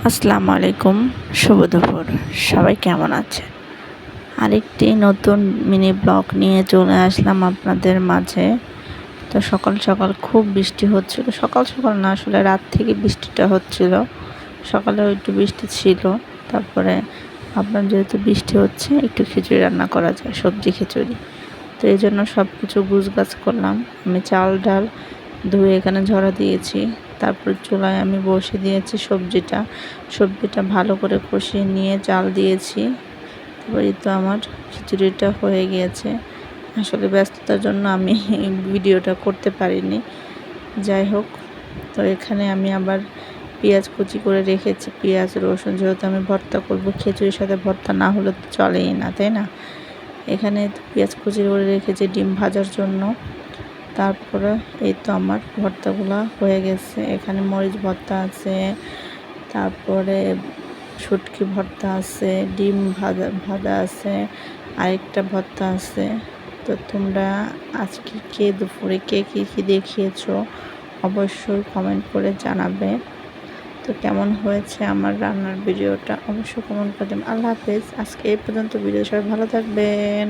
আসসালামু আলাইকুম, শুভ দুপুর। সবাই কেমন আছে? আরেকটি নতুন মিনি ব্লগ নিয়ে চলে আসলাম আপনাদের মাঝে। তো সকাল সকাল খুব বৃষ্টি হচ্ছিল। সকাল সকাল না, আসলে রাত থেকে বৃষ্টিটা হচ্ছিল। সকালেও একটু বৃষ্টি ছিল। তারপরে ভাবলাম যেহেতু বৃষ্টি হচ্ছে, একটু খিচুড়ি রান্না করা যায়, সবজি খিচুড়ি। তো এই জন্য সব কিছু গুছগাছ করলাম। আমি চাল ডাল ধুয়ে এখানে ঝরা দিয়েছি। তারপর চুলায় আমি বসে দিয়েছি সবজিটা ভালো করে কষিয়ে নিয়ে চাল দিয়েছি। তারপরে তো আমার খিচুড়িটা হয়ে গিয়েছে। আসলে ব্যস্ততার জন্য আমি ভিডিওটা করতে পারিনি। যাই হোক, তো এখানে আমি আবার পেঁয়াজ কুচি করে রেখেছি। পেঁয়াজ রসুন, যেহেতু আমি ভর্তা করব, খিচুড়ির সাথে ভর্তা না হলে তো চলেই না, তাই না? এখানে পেঁয়াজ কুচি করে রেখেছি ডিম ভাজার জন্য। তারপরে এই তো আমার ভর্তাগুলো হয়ে গেছে। এখানে মরিচ ভর্তা আছে, তারপরে শুটকি ভর্তা আছে, ডিম ভাজা আছে, আরেকটা ভর্তা আছে। তো তোমরা আজকে দুপুরে কে কী দেখিয়েছো অবশ্যই কমেন্ট করে জানাবে। তো কেমন হয়েছে আমার রান্নার ভিডিওটা অবশ্যই কমেন্ট করে দেবেন। আল্লাহ হাফেজ। আজকে এই পর্যন্ত ভিডিও, সবাই ভালো থাকবেন।